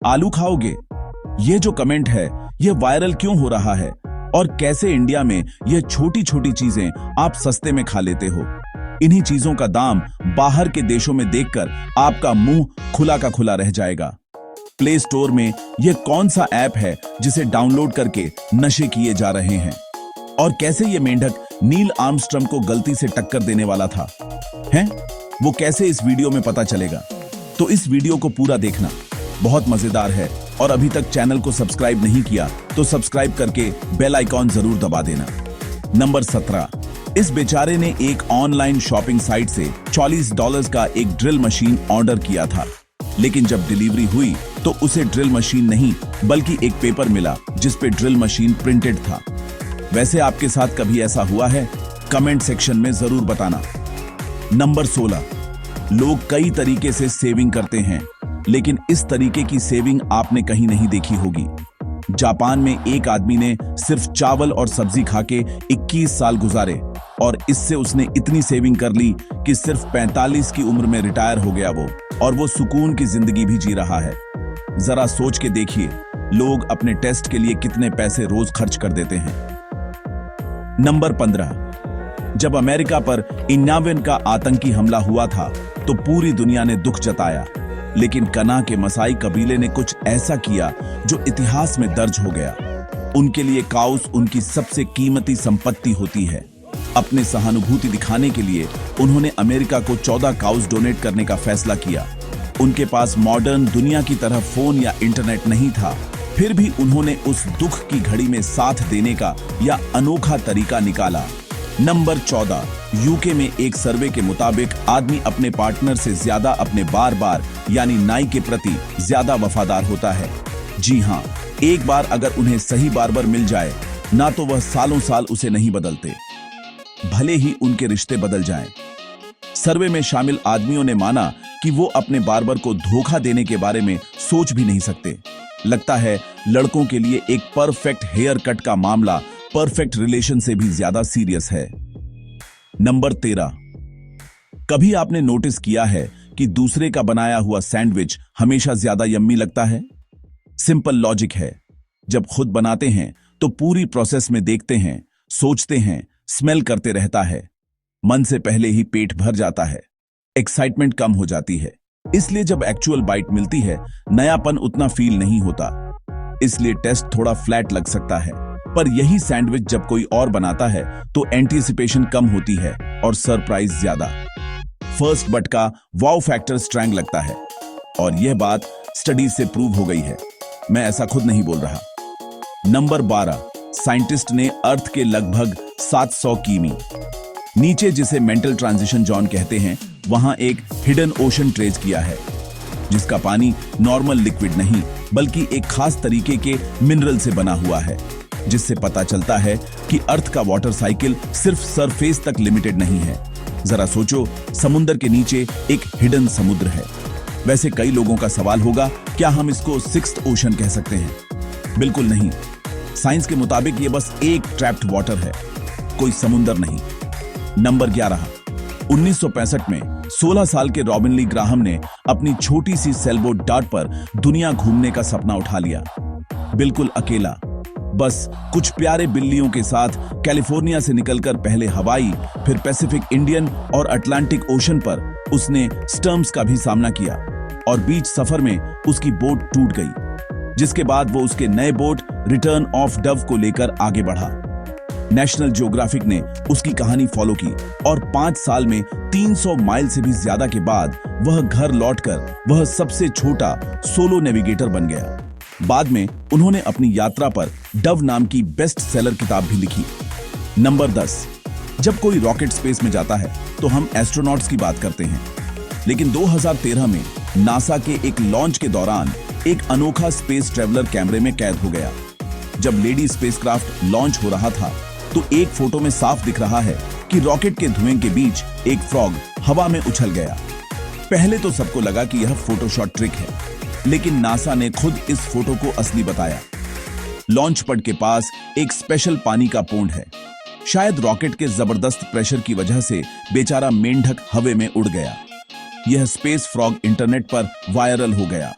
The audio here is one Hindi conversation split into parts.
आलू खाओगे? ये जो कमेंट है ये वायरल क्यों हो रहा है और कैसे इंडिया में ये छोटी छोटी चीजें आप सस्ते में खा लेते हो? इन्हीं चीजों का दाम बाहर के देशों में देखकर आपका मुंह खुला का खुला रह जाएगा। प्ले स्टोर में यह कौन सा ऐप है जिसे डाउनलोड करके नशे किए जा रहे हैं? और कैसे ये मेंढक नील आर्मस्ट्रॉन्ग को गलती से टक्कर देने वाला था हैं? वो कैसे इस वीडियो में पता चलेगा? तो इस वीडियो को पूरा देखना, बहुत मजेदार है। और अभी तक चैनल को सब्सक्राइब नहीं किया तो सब्सक्राइब करके बेल आइकॉन जरूर दबा देना। नंबर 17, इस बेचारे ने एक ऑनलाइन शॉपिंग साइट से $40 का एक ड्रिल मशीन ऑर्डर किया था, लेकिन जब डिलीवरी हुई तो उसे ड्रिल मशीन नहीं बल्कि एक पेपर मिला जिस पे ड्रिल मशीन प्रिंटेड था। वैसे आपके साथ कभी ऐसा हुआ है? कमेंट सेक्शन में जरूर बताना। नंबर 16, लोग कई तरीके से सेविंग करते हैं, लेकिन इस तरीके की सेविंग आपने कहीं नहीं देखी होगी। जापान में एक आदमी ने सिर्फ चावल और सब्जी खाके 21 साल गुजारे और इससे उसने इतनी सेविंग कर ली कि सिर्फ 45 की उम्र में रिटायर हो गया वो, और वो सुकून की जिंदगी भी जी रहा है। जरा सोच के देखिए, लोग अपने टेस्ट के लिए कितने पैसे रोज खर्च कर देते हैं। नंबर 15, जब अमेरिका पर 91 का आतंकी हमला हुआ था तो पूरी दुनिया ने दुख जताया, लेकिन कना के मसाई कबीले ने कुछ ऐसा किया जो इतिहास में दर्ज हो गया। उनके लिए काउस उनकी सबसे कीमती संपत्ति होती है। अपने सहानुभूति दिखाने के लिए उन्होंने अमेरिका को 14 काउस डोनेट करने का फैसला किया। उनके पास मॉडर्न दुनिया की तरह फोन या इंटरनेट नहीं था, फिर भी उन्होंने उस दुख की घड़ी में साथ देने का या अनोखा तरीका निकाला। नंबर 14, यूके में एक सर्वे के मुताबिक आदमी अपने पार्टनर से ज्यादा अपने बार यानी नाई के प्रति ज्यादा वफादार होता है। जी हाँ, एक बार अगर उन्हें सही बार्बर मिल जाए ना तो वह सालों साल उसे नहीं बदलते, भले ही उनके रिश्ते बदल जाएं। सर्वे में शामिल आदमियों ने माना कि वो अपने बार्बर को धोखा देने के बारे में सोच भी नहीं सकते। लगता है लड़कों के लिए एक परफेक्ट हेयर कट का मामला परफेक्ट रिलेशन से भी ज्यादा सीरियस है। नंबर 13, कभी आपने नोटिस किया है कि दूसरे का बनाया हुआ सैंडविच हमेशा ज्यादा यम्मी लगता है? सिंपल लॉजिक है, जब खुद बनाते हैं तो पूरी प्रोसेस में देखते हैं, सोचते हैं, स्मेल करते रहता है, मन से पहले ही पेट भर जाता है, एक्साइटमेंट कम हो जाती है। इसलिए जब एक्चुअल बाइट मिलती है नयापन उतना फील नहीं होता, इसलिए टेस्ट थोड़ा फ्लैट लग सकता है। पर यही सैंडविच जब कोई और बनाता है तो एंटीसिपेशन कम होती है और सरप्राइज ज्यादा। फर्स्ट बट का वाव फैक्टर स्ट्रैंग लगता है, और यह बात स्टडीज से प्रूव हो गई है, मैं ऐसा खुद नहीं बोल रहा। नंबर 12, साइंटिस्ट ने अर्थ के लगभग 700 किमी नीचे, जिसे मेंटल ट्रांजिशन जोन कहते हैं, वहां एक हिडन ओशन ट्रेस किया है, जिसका पानी नॉर्मल लिक्विड नहीं बल्कि एक खास तरीके के मिनरल से बना हुआ है, जिससे पता चलता है कि अर्थ का वाटर साइकिल सिर्फ सरफेस तक लिमिटेड नहीं है। जरा सोचो, समुद्र के नीचे एक हिडन समुद्र है। वैसे कई लोगों का सवाल होगा, क्या हम इसको सिक्स्थ ओशन कह सकते हैं? बिल्कुल नहीं। साइंस के मुताबिक ये बस एक ट्रैप्ड वाटर है, कोई समुद्र नहीं। नंबर 11, 1965 में 16 साल के रॉबिन ली ग्राहम ने अपनी छोटी सी सेलबोट डार्ट पर दुनिया घूमने का सपना उठा लिया, बिल्कुल अकेला, बस कुछ प्यारे बिल्लियों के साथ। कैलिफोर्निया से निकलकर पहले हवाई, फिर पैसिफिक, इंडियन और अटलांटिक ओशन पर उसने स्टर्म्स का भी सामना किया, और बीच सफर में उसकी बोट टूट गई, जिसके बाद वो उसके नए बोट रिटर्न ऑफ डव को लेकर आगे बढ़ा। नेशनल ज्योग्राफिक ने उसकी कहानी फॉलो की और 5 साल में 300 माइल से भी ज्यादा के बाद वह घर लौटकर वह सबसे छोटा सोलो नेविगेटर बन गया। बाद में उन्होंने अपनी यात्रा पर डव नाम की बेस्ट सेलर किताब भी लिखी। नंबर 10, जब कोई रॉकेट स्पेस में जाता है तो हम एस्ट्रोनॉट्स की बात करते हैं, लेकिन 2013 में नासा के एक लॉन्च के दौरान एक अनोखा स्पेस ट्रेवलर कैमरे में कैद हो गया। जब लेडी स्पेसक्राफ्ट लॉन्च हो रहा था तो एक फोटो में साफ दिख रहा है कि रॉकेट के धुएं के बीच एक फ्रॉग हवा में उछल गया। पहले तो सबको लगा कि यह फोटोशॉट ट्रिक है, लेकिन नासा ने खुद इस फोटो को असली बताया। लॉन्च पैड के पास एक स्पेशल पानी का पोंड है। शायद रॉकेट के जबरदस्त प्रेशर की वजह से बेचारा मेंढक हवा में उड़ गया। यह स्पेस फ्रॉग इंटरनेट पर वायरल हो गया।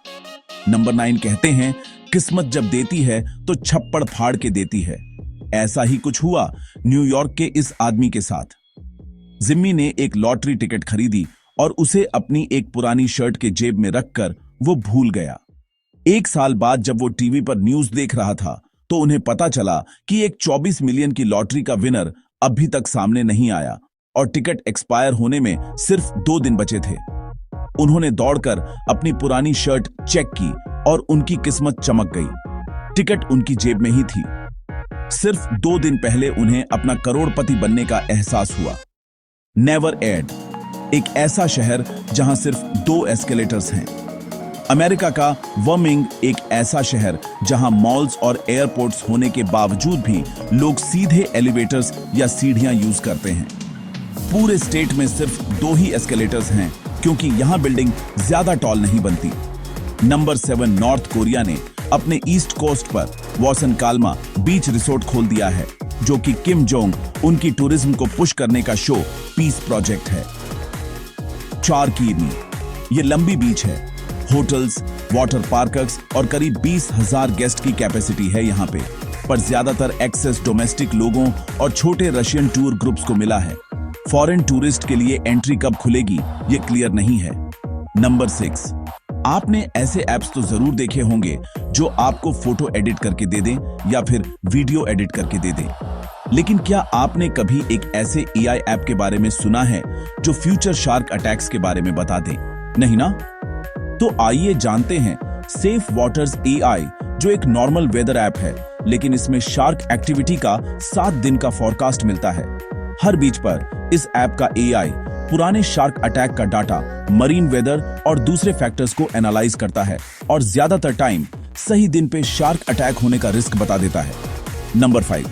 नंबर 9 कहते हैं, किस्मत जब देती है तो छप्पड़ फाड़ के देती है। ऐसा ही कुछ हुआ न्यूयॉर्क के इस आदमी के साथ। जिम्मी ने एक लॉटरी टिकट खरीदी और उसे अपनी एक पुरानी शर्ट के जेब में रखकर वो भूल गया। 1 साल बाद जब वो टीवी पर न्यूज देख रहा था तो उन्हें पता चला कि एक 24 मिलियन की लॉटरी का विनर अभी तक सामने नहीं आया और टिकट एक्सपायर होने में सिर्फ 2 दिन बचे थे। उन्होंने दौड़कर अपनी पुरानी शर्ट चेक की और उनकी किस्मत चमक गई। टिकट उनकी जेब में ही थी। सिर्फ 2 दिन पहले उन्हें अपना करोड़पति बनने का एहसास हुआ। नेवर एड, एक ऐसा शहर जहां सिर्फ 2 एस्केलेटर्स हैं। अमेरिका का वर्मिंग, एक ऐसा शहर जहां मॉल्स और एयरपोर्ट्स होने के बावजूद भी लोग सीधे एलिवेटर्स या सीढ़ियां यूज करते हैं। पूरे स्टेट में सिर्फ 2 ही एस्केलेटर्स हैं क्योंकि यहां बिल्डिंग ज्यादा टॉल नहीं बनती। नंबर 7, नॉर्थ कोरिया ने अपने ईस्ट कोस्ट पर वॉसन काल्मा बीच रिसोर्ट खोल दिया है, जो कि किम जोंग उनकी टूरिज्म को पुश करने का शो पीस प्रोजेक्ट है। 4 कीर्नी, ये लंबी बीच है। होटल्स, वाटर पार्क्स और करीब 20,000 गेस्ट की कैपेसिटी है यहाँ पे, पर ज्यादातर एक्सेस डोमेस्टिक लोगों और छोटे रशियन टूर ग्रुप्स को मिला है। फॉरेन टूरिस्ट के लिए एंट्री कब खुलेगी ये क्लियर नहीं है। नंबर 6, आपने ऐसे ऐप्स तो जरूर देखे होंगे जो आपको फोटो एडिट करके दे दें या फिर वीडियो एडिट करके दे दें, लेकिन क्या आपने कभी एक ऐसे एआई ऐप के बारे में सुना है जो फ्यूचर शार्क अटैक्स के बारे में बता दे? नहीं ना? तो आइए जानते हैं सेफ वाटर्स एआई, जो एक नॉर्मल वेदर ऐप है, लेकिन इसमें शार्क एक्टिविटी का 7 दिन का फॉरकास्ट मिलता है। हर बीच पर इस ऐप का एआई पुराने शार्क अटैक का डाटा, मरीन वेदर और दूसरे फैक्टर्स को एनालाइज करता है और ज्यादातर टाइम सही दिन पे शार्क अटैक होने का रिस्क बता देता है। नंबर 5,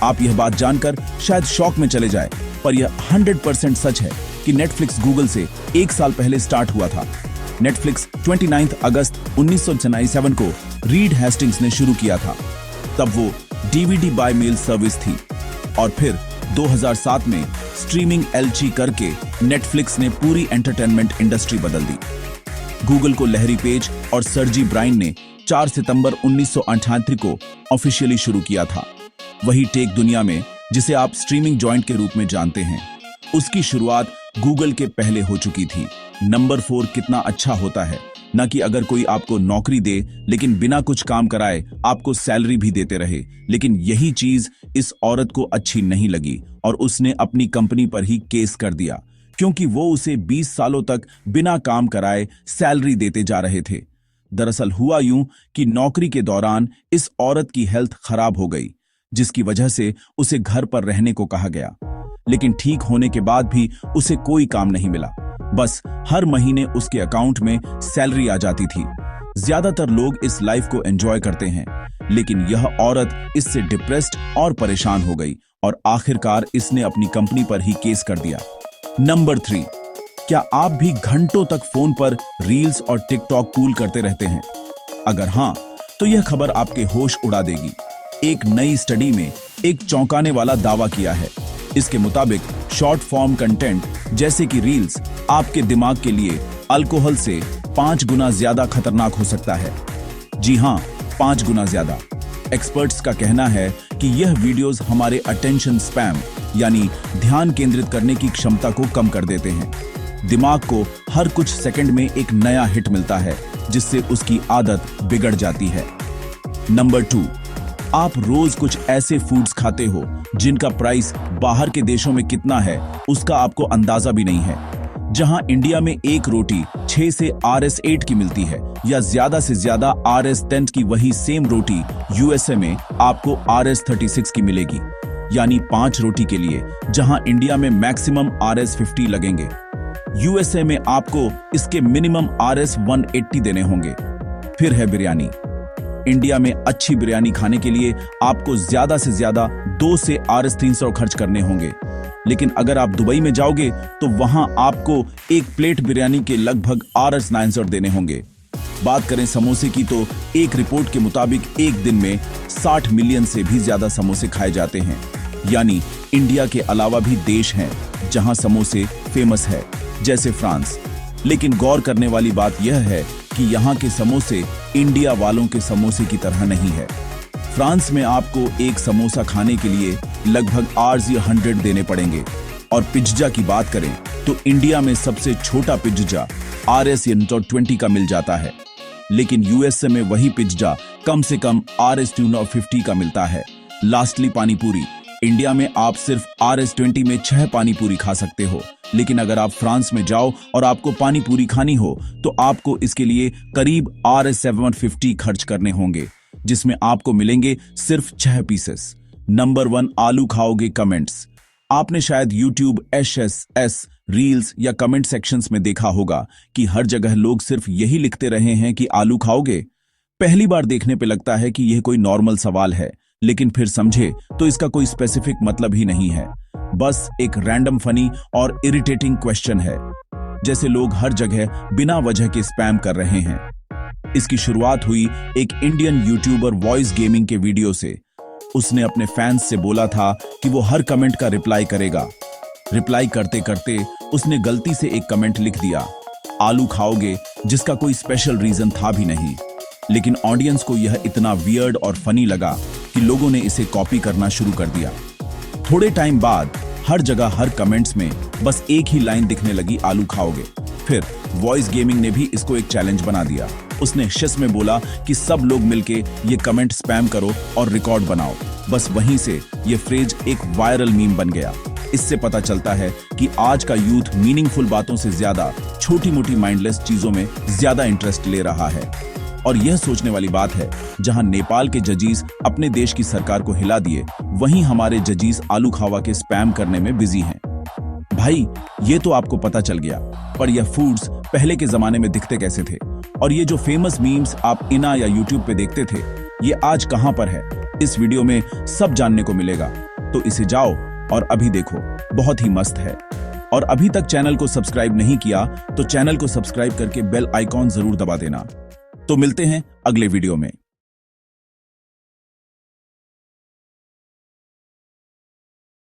आप यह बात जानकर शायद शॉक में चले जाए, पर यह 100% सच है कि नेटफ्लिक्स गूगल से 1 साल पहले स्टार्ट हुआ था। नेटफ्लिक्स 29 अगस्त 1997 को रीड हेस्टिंग्स ने शुरू किया था। तब वो डीवीडी बाय मेल सर्विस थी और फिर 2007 में स्ट्रीमिंग एलची करके नेटफ्लिक्स ने पूरी एंटरटेनमेंट इंडस्ट्री बदल दी। गूगल को लैरी पेज और सर्जी ब्राइन ने 4 सितंबर 1988 को ऑफिशियली शुरू किया था। वही टेक दुनिया में, जिसे आप स्ट्रीमिंग जॉइंट के रूप में जानते हैं, उसकी शुरुआत गूगल के पहले हो चुकी थी। नंबर 4, कितना अच्छा होता है न कि अगर कोई आपको नौकरी दे लेकिन बिना कुछ काम कराए आपको सैलरी भी देते रहे। लेकिन यही चीज इस औरत को अच्छी नहीं लगी और उसने अपनी कंपनी पर ही केस कर दिया, क्योंकि वो उसे 20 सालों तक बिना काम कराए सैलरी देते जा रहे थे। दरअसल हुआ यूं कि नौकरी के दौरान इस औरत की हेल्थ खराब हो गई, जिसकी वजह से उसे घर पर रहने को कहा गया। लेकिन ठीक होने के बाद भी उसे कोई काम नहीं मिला। बस हर महीने उसके अकाउंट में सैलरी आ जाती थी। ज्यादातर लोग इस लाइफ को एंजॉय करते हैं, लेकिन यह औरत इससे डिप्रेस्ड और परेशान हो गई और आखिरकार इसने अपनी कंपनी पर ही केस कर दिया। नंबर 3, क्या आप भी घंटों तक फोन पर रील्स और टिकटॉक कूल करते रहते हैं? अगर हां, तो यह खबर आपके होश उड़ा देगी। एक नई स्टडी में एक चौंकाने वाला दावा किया है। इसके मुताबिक शॉर्ट फॉर्म कंटेंट जैसे कि रील्स आपके दिमाग के लिए अल्कोहल से 5 गुना ज्यादा खतरनाक हो सकता है। जी हां, 5 गुना ज्यादा। एक्सपर्ट्स का कहना है कि यह वीडियोस हमारे अटेंशन स्पैम, यानी ध्यान केंद्रित करने की क्षमता को कम कर देते हैं। दिमाग को हर कुछ सेकंड में एक नया हिट मिलता है, जिससे उसकी आदत बिगड़ जाती है। नंबर 2, आप रोज कुछ ऐसे फूड्स खाते हो जिनका प्राइस बाहर के देशों में कितना है उसका आपको अंदाजा भी नहीं है। जहां इंडिया में एक रोटी 6 से RS8 की मिलती है या ज्यादा से ज्यादा RS10 की, वही सेम रोटी यूएसए में आपको RS36 की मिलेगी, यानी 5 रोटी के लिए जहां इंडिया में मैक्सिमम RS50 लगेंगे, यूएसए में आपको इसके मिनिमम RS180 देने होंगे। फिर है बिरयानी। इंडिया में अच्छी बिरयानी खाने के लिए आपको ज्यादा से ज्यादा 2 से RS300 खर्च करने होंगे, लेकिन अगर आप दुबई में जाओगे तो वहां आपको एक प्लेट बिरयानी के लगभग RS900 देने होंगे। बात करें समोसे की तो एक रिपोर्ट के मुताबिक एक दिन में 60 मिलियन से भी ज्यादा समोसे खाए जाते हैं। यानी इंडिया के अलावा भी देश हैं जहां समोसे फेमस है, जैसे फ्रांस। लेकिन गौर करने वाली बात यह है कि यहाँ के समोसे इंडिया वालों के समोसे की तरह नहीं है। फ्रांस में आपको एक समोसा खाने के लिए लगभग $100 देने पड़ेंगे, और पिज्जा की बात करें तो इंडिया में सबसे छोटा पिज्जा $120 का मिल जाता है, लेकिन यूएसए में वही पिज्जा कम से कम $250 का मिलता है। लास्टली पानीपुरी, इंडिया में आप सिर्फ $20 में 6 पानीपुरी खा सकते हो, लेकिन अगर आप फ्रांस में जाओ और आपको पानीपुरी खानी हो तो आपको इसके लिए करीब $750 खर्च करने होंगे, जिसमें आपको मिलेंगे सिर्फ 6 पीसेस। नंबर 1, आलू खाओगे कमेंट्स। आपने शायद YouTube SSS रील्स या कमेंट सेक्शंस में देखा होगा कि हर जगह लोग सिर्फ यही लिखते रहे हैं कि आलू खाओगे। पहली बार देखने पे लगता है कि यह कोई नॉर्मल सवाल है, लेकिन फिर समझे तो इसका कोई स्पेसिफिक मतलब ही नहीं है, बस एक रैंडम फनी और इरिटेटिंग क्वेश्चन है, जैसे लोग हर जगह बिना वजह के स्पैम कर रहे हैं। इसकी शुरुआत हुई एक इंडियन यूट्यूबर वॉइस गेमिंग के वीडियो से। उसने अपने फैंस से बोला था कि वो हर कमेंट का रिप्लाई करेगा। रिप्लाई करते करते उसने गलती से एक कमेंट लिख दिया, आलू खाओगे, जिसका कोई स्पेशल रीजन था भी नहीं, लेकिन ऑडियंस को यह इतना वियर्ड और फनी लगा कि लोगों ने इसे कॉपी करना शुरू कर दिया। थोड़े टाइम बाद हर जगह हर कमेंट्स में बस एक ही लाइन दिखने लगी, आलू खाओगे। फिर वॉइस गेमिंग ने भी इसको एक चैलेंज बना दिया। उसने शिस में बोला कि सब लोग मिलके ये कमेंट स्पैम करो और रिकॉर्ड बनाओ। बस वहीं से ये फ्रेज एक वायरल मीम बन गया। इससे पता चलता है कि आज का यूथ मीनिंगफुल बातों से ज्यादा छोटी मोटी माइंडलेस चीजों में ज्यादा इंटरेस्ट ले रहा है। और यह सोचने वाली बात है, जहां नेपाल के जजीज अपने देश की सरकार को हिला दिए, वहीं हमारे जजीज आलू खावा के स्पैम करने में बिजी हैं। भाई, ये तो आपको पता चल गया, पर यह फूड्स पहले के जमाने में दिखते कैसे थे? और ये जो फेमस मीम्स आप इना या यूट्यूब पे देखते थे, ये आज कहां पर है? इस वीडियो में सब जानने को मिलेगा, तो इसे जाओ और अभी देखो, बहुत ही मस्त है। और अभी तक चैनल को सब्सक्राइब नहीं किया तो चैनल को सब्सक्राइब करके बेल आइकॉन जरूर दबा देना। तो मिलते हैं अगले वीडियो में।